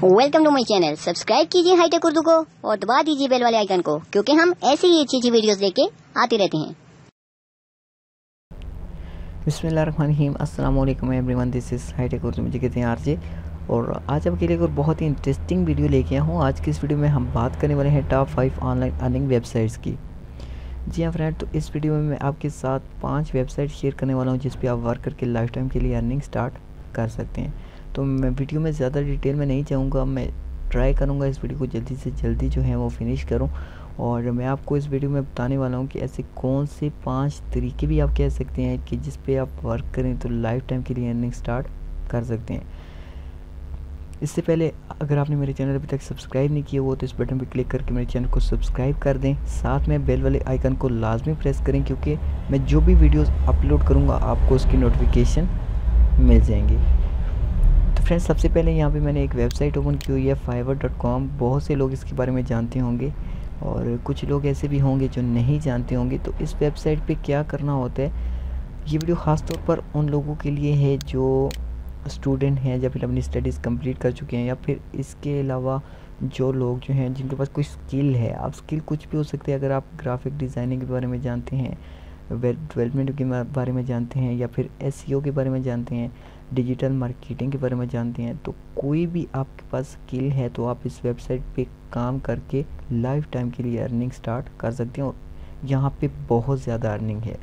Welcome to my channel. Subscribe कीजिए hitech Urdu को और दबा दीजिए बेल वाले आइकन को, क्योंकि हम ऐसी ही अच्छी वीडियोस लेके आते रहते हैं। बिस्मिल्लाहिर्रहमानिर्रहीम। अस्सलाम वालेकुम everyone, this is hitech Urdu. मुझे कहते हैं आरजे, और आज आपके लिए एक बहुत ही इंटरेस्टिंग वीडियो लेके आया हूँ। आज की इस वीडियो में हम बात करने वाले हैं टॉप 5 ऑनलाइन अर्निंग वेबसाइट्स की। जी हाँ फ्रेंड, तो इस वीडियो में मैं आपके साथ 5 वेबसाइट शेयर करने वाला हूँ जिस पे आप वर्क करके लाइफ टाइम के लिए अर्निंग स्टार्ट कर सकते हैं। तो मैं वीडियो में ज़्यादा डिटेल में नहीं जाऊँगा, मैं ट्राई करूँगा इस वीडियो को जल्दी से जल्दी जो है वो फिनिश करूँ। और मैं आपको इस वीडियो में बताने वाला हूँ कि ऐसे कौन से 5 तरीके भी आप कह सकते हैं कि जिस पे आप वर्क करें तो लाइफ टाइम के लिए अर्निंग स्टार्ट कर सकते हैं। इससे पहले अगर आपने मेरे चैनल अभी तक सब्सक्राइब नहीं किया हो तो इस बटन पर क्लिक करके मेरे चैनल को सब्सक्राइब कर दें। साथ में बेल वाले आइकन को लाजमी प्रेस करें, क्योंकि मैं जो भी वीडियोस अपलोड करूँगा आपको उसकी नोटिफिकेशन मिल जाएंगी। तो फ्रेंड्स, सबसे पहले यहाँ पे मैंने एक वेबसाइट ओपन की हुई है fiverr.com। बहुत से लोग इसके बारे में जानते होंगे और कुछ लोग ऐसे भी होंगे जो नहीं जानते होंगे। तो इस वेबसाइट पे क्या करना होता है, ये वीडियो ख़ास तौर पर उन लोगों के लिए है जो स्टूडेंट हैं या फिर अपनी स्टडीज़ कंप्लीट कर चुके हैं, या फिर इसके अलावा जो लोग जो हैं जिनके पास कोई स्किल है। आप स्किल कुछ भी हो सकते हैं। अगर आप ग्राफिक डिज़ाइनिंग के बारे में जानते हैं, वेब डेवलपमेंट के बारे में जानते हैं, या फिर एसईओ के बारे में जानते हैं, डिजिटल मार्केटिंग के बारे में जानते हैं, तो कोई भी आपके पास स्किल है तो आप इस वेबसाइट पे काम करके लाइफ टाइम के लिए अर्निंग स्टार्ट कर सकते हैं। और यहाँ पे बहुत ज़्यादा अर्निंग है।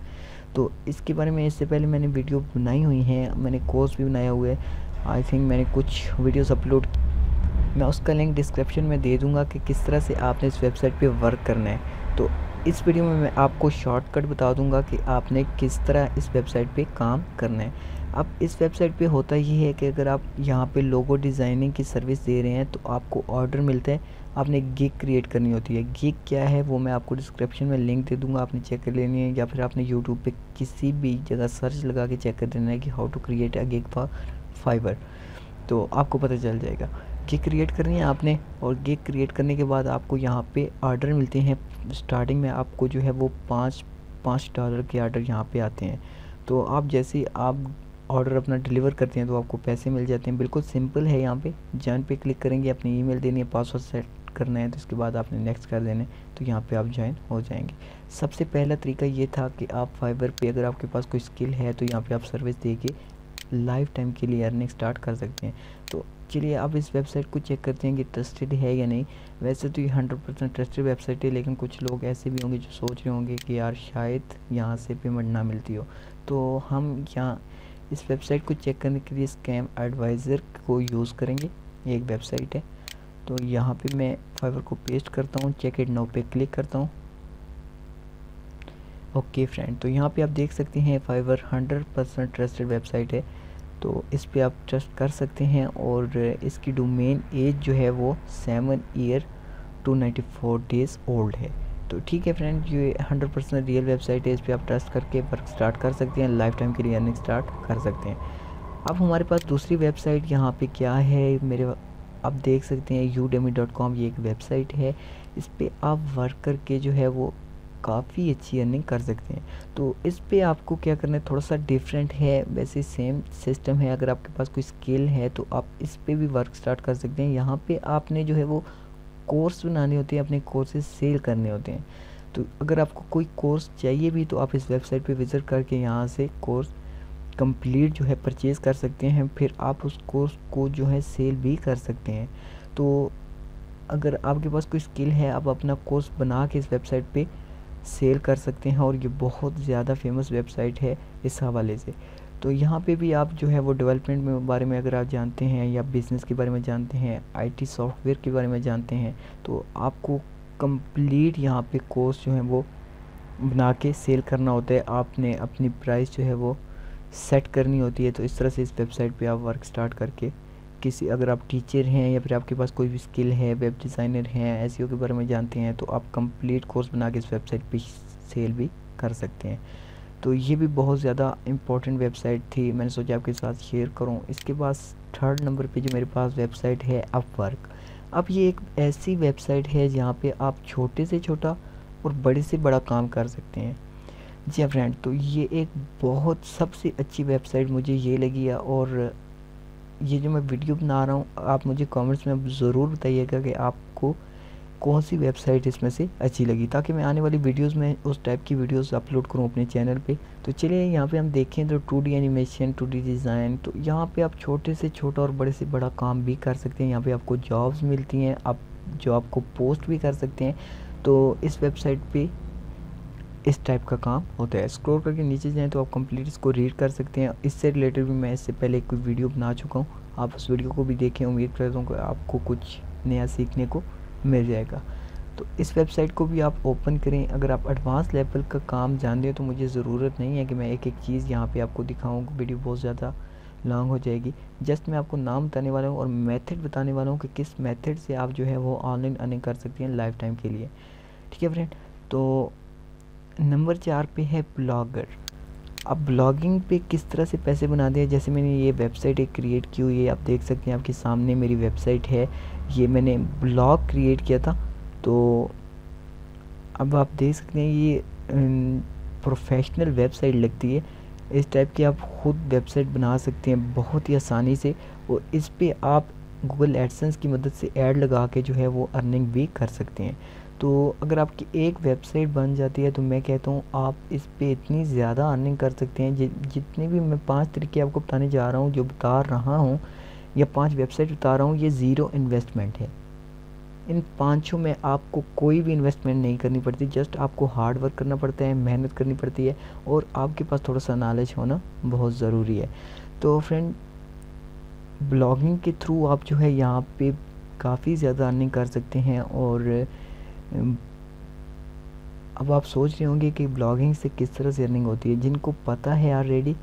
तो इसके बारे में इससे पहले मैंने वीडियो बनाई हुई हैं, मैंने कोर्स भी बनाया हुआ है। आई थिंक मैंने कुछ वीडियोस अपलोड, मैं उसका लिंक डिस्क्रिप्शन में दे दूँगा कि किस तरह से आपने इस वेबसाइट पे वर्क करना है। तो इस वीडियो में मैं आपको शॉर्टकट बता दूंगा कि आपने किस तरह इस वेबसाइट पे काम करना है। अब इस वेबसाइट पे होता ये है कि अगर आप यहाँ पे लोगो डिज़ाइनिंग की सर्विस दे रहे हैं तो आपको ऑर्डर मिलता है, आपने गिग क्रिएट करनी होती है। गिग क्या है वो मैं आपको डिस्क्रिप्शन में लिंक दे दूँगा, आपने चेक कर लेनी है, या फिर आपने यूट्यूब पर किसी भी जगह सर्च लगा के चेक कर देना है कि how to create a gig for Fiverr, तो आपको पता चल जाएगा। गिग क्रिएट करनी है आपने, और गिग क्रिएट करने के बाद आपको यहाँ पे ऑर्डर मिलते हैं। स्टार्टिंग में आपको जो है वो $5 के ऑर्डर यहाँ पे आते हैं। तो आप जैसे ही आप ऑर्डर अपना डिलीवर करते हैं तो आपको पैसे मिल जाते हैं। बिल्कुल सिंपल है। यहाँ पे जॉइन पे क्लिक करेंगे, अपनी ईमेल देनी है, पासवर्ड सेट करना है, तो इसके बाद आपने नेक्स्ट कर देना है, तो यहाँ पे आप ज्वाइन हो जाएंगे। सबसे पहला तरीका ये था कि आप फाइवर पे अगर आपके पास कोई स्किल है तो यहाँ पे आप सर्विस दे के लाइफ टाइम के लिए अर्निंग स्टार्ट कर सकते हैं। तो चलिए अब इस वेबसाइट को चेक करते हैं कि ट्रस्टेड है या नहीं। वैसे तो ये 100% ट्रस्टेड वेबसाइट है, लेकिन कुछ लोग ऐसे भी होंगे जो सोच रहे होंगे कि यार शायद यहाँ से पेमेंट ना मिलती हो। तो हम यहाँ इस वेबसाइट को चेक करने के लिए स्कैम एडवाइज़र को यूज़ करेंगे। ये एक वेबसाइट है। तो यहाँ पे मैं फाइवर को पेस्ट करता हूँ, चेक इट नाउ पे क्लिक करता हूँ। ओके फ्रेंड, तो यहाँ पे आप देख सकते हैं फाइवर 100% ट्रस्टेड वेबसाइट है, तो इस पे आप ट्रस्ट कर सकते हैं। और इसकी डोमेन एज जो है वो 7 ईयर 294 डेज़ ओल्ड है। तो ठीक है फ्रेंड, ये 100% रियल वेबसाइट है। इस पे आप ट्रस्ट करके वर्क स्टार्ट कर सकते हैं, लाइफ टाइम के लिए अर्निंग स्टार्ट कर सकते हैं। अब हमारे पास दूसरी वेबसाइट यहाँ पे क्या है मेरे, आप देख सकते हैं udemy.com। ये एक वेबसाइट है, इस पर आप वर्क करके जो है वो काफ़ी अच्छी अर्निंग कर सकते हैं। तो इस पे आपको क्या करना है, थोड़ा सा डिफरेंट है, वैसे सेम सिस्टम है। अगर आपके पास कोई स्किल है तो आप इस पे भी वर्क स्टार्ट कर सकते हैं। यहाँ पे आपने जो है वो कोर्स बनाने होते हैं, अपने कोर्सेज सेल करने होते हैं। तो अगर आपको कोई कोर्स चाहिए भी तो आप इस वेबसाइट पे विज़िट करके यहाँ से कोर्स कंप्लीट जो है परचेज़ कर सकते हैं, फिर आप उस कोर्स को जो है सेल भी कर सकते हैं। तो अगर आपके पास कोई स्किल है, आप अपना कोर्स बना के इस वेबसाइट पे सेल कर सकते हैं, और ये बहुत ज़्यादा फेमस वेबसाइट है इस हवाले से। तो यहाँ पे भी आप जो है वो डेवलपमेंट में बारे में अगर आप जानते हैं, या बिज़नेस के बारे में जानते हैं, आईटी सॉफ्टवेयर के बारे में जानते हैं, तो आपको कंप्लीट यहाँ पे कोर्स जो है वो बना के सेल करना होता है। आपने अपनी प्राइस जो है वो सेट करनी होती है। तो इस तरह से इस वेबसाइट पे आप वर्क स्टार्ट करके किसी, अगर आप टीचर हैं या फिर आपके पास कोई भी स्किल है, वेब डिज़ाइनर हैं, एसईओ के बारे में जानते हैं, तो आप कंप्लीट कोर्स बना के इस वेबसाइट पे सेल भी कर सकते हैं। तो ये भी बहुत ज़्यादा इम्पोर्टेंट वेबसाइट थी, मैंने सोचा आपके साथ शेयर करूं। इसके बाद थर्ड नंबर पे जो मेरे पास वेबसाइट है अपवर्क। अब ये एक ऐसी वेबसाइट है जहाँ पे आप छोटे से छोटा और बड़े से बड़ा काम कर सकते हैं। जी हाँ फ्रेंड, तो ये एक बहुत सबसे अच्छी वेबसाइट मुझे ये लगी है। और ये जो मैं वीडियो बना रहा हूँ, आप मुझे कमेंट्स में ज़रूर बताइएगा कि आपको कौन सी वेबसाइट इसमें से अच्छी लगी, ताकि मैं आने वाली वीडियोस में उस टाइप की वीडियोस अपलोड करूं अपने चैनल पे। तो चलिए यहाँ पे हम देखें तो 2D एनिमेशन, 2D डिज़ाइन, तो यहाँ पे आप छोटे से छोटा और बड़े से बड़ा काम भी कर सकते हैं। यहाँ पे आपको जॉब्स मिलती हैं, आप जॉब को पोस्ट भी कर सकते हैं। तो इस वेबसाइट पे इस टाइप का काम होता है। स्क्रॉल करके नीचे जाएँ तो आप कंप्लीट इसको रीड कर सकते हैं। इससे रिलेटेड भी मैं इससे पहले कोई वीडियो बना चुका हूँ, आप उस वीडियो को भी देखें। उम्मीद करता हूँ कि आपको कुछ नया सीखने को मिल जाएगा। तो इस वेबसाइट को भी आप ओपन करें। अगर आप एडवांस लेवल का काम जानते हो तो मुझे ज़रूरत नहीं है कि मैं एक एक चीज़ यहाँ पे आपको दिखाऊँ, वीडियो बहुत ज़्यादा लॉन्ग हो जाएगी। जस्ट मैं आपको नाम बताने वाला हूँ और मेथड बताने वाला हूँ कि किस मेथड से आप जो है वो ऑनलाइन अर्निंग कर सकती हैं लाइफ टाइम के लिए। ठीक है फ्रेंड, तो नंबर 4 पे है ब्लॉगर। अब ब्लॉगिंग पे किस तरह से पैसे बनाते हैं, जैसे मैंने ये वेबसाइट एक क्रिएट की हुई है, आप देख सकते हैं आपके सामने मेरी वेबसाइट है। ये मैंने ब्लॉग क्रिएट किया था, तो अब आप देख सकते हैं ये प्रोफेशनल वेबसाइट लगती है। इस टाइप की आप खुद वेबसाइट बना सकते हैं बहुत ही आसानी से, और इस पे आप गूगल एडसेंस की मदद से ऐड लगा के जो है वो अर्निंग भी कर सकते हैं। तो अगर आपकी एक वेबसाइट बन जाती है तो मैं कहता हूँ आप इस पे इतनी ज़्यादा अर्निंग कर सकते हैं। जितने भी मैं 5 तरीके आपको बताने जा रहा हूँ, जो बता रहा हूँ, या 5 वेबसाइट बता रहा हूँ, ये ज़ीरो इन्वेस्टमेंट है। इन 5 में आपको कोई भी इन्वेस्टमेंट नहीं करनी पड़ती, जस्ट आपको हार्ड वर्क करना पड़ता है, मेहनत करनी पड़ती है, और आपके पास थोड़ा सा नॉलेज होना बहुत ज़रूरी है। तो फ्रेंड, ब्लॉगिंग के थ्रू आप जो है यहाँ पे काफ़ी ज़्यादा अर्निंग कर सकते हैं। और अब आप सोच रहे होंगे कि ब्लॉगिंग से किस तरह से अर्निंग होती है। जिनको पता है ऑलरेडी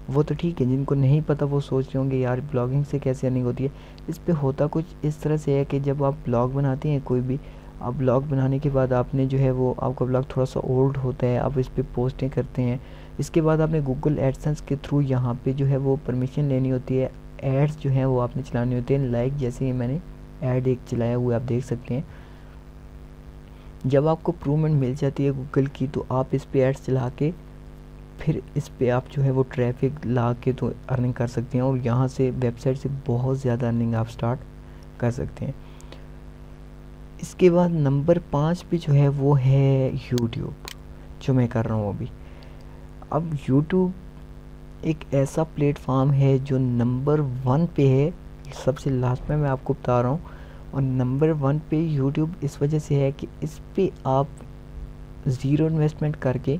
वो तो ठीक है, जिनको नहीं पता वो सोच रहे होंगे यार ब्लॉगिंग से कैसे अर्निंग होती है। इस पे होता कुछ इस तरह से है कि जब आप ब्लॉग बनाते हैं कोई भी, आप ब्लॉग बनाने के बाद आपने जो है वो, आपका ब्लॉग थोड़ा सा ओल्ड होता है, आप इस पे पोस्टें करते हैं। इसके बाद आपने गूगल एडसेंस के थ्रू यहाँ पे जो है वो परमिशन लेनी होती है, एड्स जो हैं वो आपने चलानी होती है। लाइक जैसे ही मैंने ऐड एक चलाया हुआ आप देख सकते हैं। जब आपको अप्रूवमेंट मिल जाती है गूगल की, तो आप इस पे एड्स चला के फिर इस पे आप जो है वो ट्रैफिक ला के तो अर्निंग कर सकते हैं, और यहाँ से वेबसाइट से बहुत ज़्यादा अर्निंग आप स्टार्ट कर सकते हैं। इसके बाद नंबर 5 पे जो है वो है यूट्यूब, जो मैं कर रहा हूँ अभी। अब यूट्यूब एक ऐसा प्लेटफॉर्म है जो नंबर 1 पे है, सबसे लास्ट में मैं आपको बता रहा हूँ। और नंबर 1 पे यूट्यूब इस वजह से है कि इस पे आप ज़ीरो इन्वेस्टमेंट करके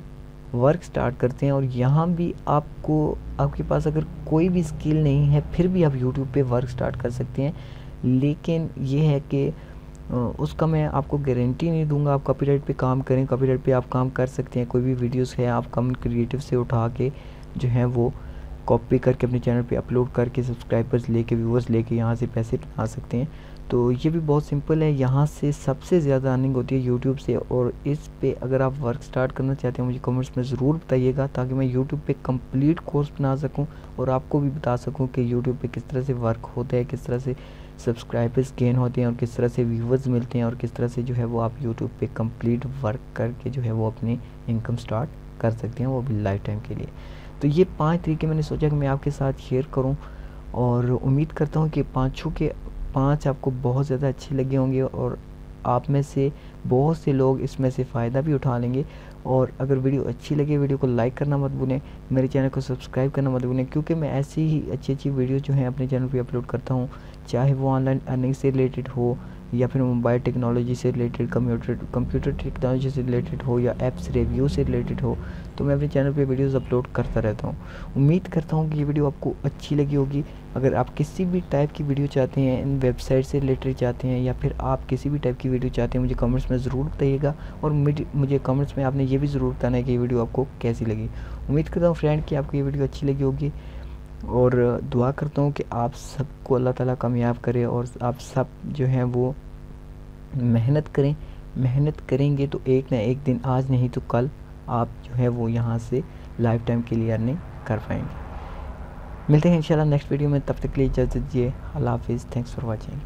वर्क स्टार्ट करते हैं, और यहाँ भी आपको, आपके पास अगर कोई भी स्किल नहीं है फिर भी आप यूट्यूब पे वर्क स्टार्ट कर सकते हैं। लेकिन ये है कि उसका मैं आपको गारंटी नहीं दूंगा। आप कॉपीराइट पे काम करें, कॉपीराइट पे आप काम कर सकते हैं। कोई भी वीडियोस है आप कम क्रिएटिव से उठा के जो है वो कॉपी करके अपने चैनल पे अपलोड करके सब्सक्राइबर्स लेके, व्यूअर्स लेके यहाँ से पैसे बना सकते हैं। तो ये भी बहुत सिंपल है, यहाँ से सबसे ज़्यादा अर्निंग होती है यूट्यूब से। और इस पे अगर आप वर्क स्टार्ट करना चाहते हैं मुझे कमेंट्स में ज़रूर बताइएगा, ताकि मैं यूट्यूब पे कंप्लीट कोर्स बना सकूं और आपको भी बता सकूं कि यूट्यूब पे किस तरह से वर्क होता है, किस तरह से सब्सक्राइबर्स गेन होते हैं, और किस तरह से व्यूवर्स मिलते हैं, और किस तरह से जो है वो आप यूट्यूब पे कंप्लीट वर्क करके जो है वो अपनी इनकम स्टार्ट कर सकते हैं, वो भी लाइफ टाइम के लिए। तो ये 5 तरीके मैंने सोचा कि मैं आपके साथ शेयर करूँ, और उम्मीद करता हूँ कि 5 के 5 आपको बहुत ज़्यादा अच्छे लगे होंगे, और आप में से बहुत से लोग इसमें से फ़ायदा भी उठा लेंगे। और अगर वीडियो अच्छी लगे, वीडियो को लाइक करना मत भूलें, मेरे चैनल को सब्सक्राइब करना मत भूलें, क्योंकि मैं ऐसी ही अच्छी वीडियो जो है अपने चैनल पे अपलोड करता हूँ, चाहे वो ऑनलाइन अर्निंग से रिलेटेड हो, या फिर मोबाइल टेक्नोलॉजी से रिलेटेड, कंप्यूटर टेक्नोलॉजी से रिलेटेड हो, या ऐप्स रिव्यू से रिलेटेड हो। तो मैं अपने चैनल पे वीडियोस अपलोड करता रहता हूँ। उम्मीद करता हूँ कि ये वीडियो आपको अच्छी लगी होगी। अगर आप किसी भी टाइप की वीडियो चाहते हैं, इन वेबसाइट से रिलेटेड चाहते हैं, या फिर आप किसी भी टाइप की वीडियो चाहते हैं, मुझे कमेंट्स में ज़रूर बताइएगा। और मुझे कमेंट्स में आपने ये भी ज़रूर बताना है कि ये वीडियो आपको कैसी लगी। उम्मीद करता हूँ फ्रेंड कि आपको ये वीडियो अच्छी लगी होगी, और दुआ करता हूँ कि आप सबको अल्लाह ताला कामयाब करे, और आप सब जो हैं वो मेहनत करें। मेहनत करेंगे तो एक ना एक दिन, आज नहीं तो कल, आप जो है वो यहाँ से लाइफ टाइम के लिए अर्निंग कर पाएंगे। मिलते हैं इंशाल्लाह नेक्स्ट वीडियो में, तब तक के लिए इजाज़त दीजिए। अल्लाह हाफिज़, थैंक्स फॉर वॉचिंग।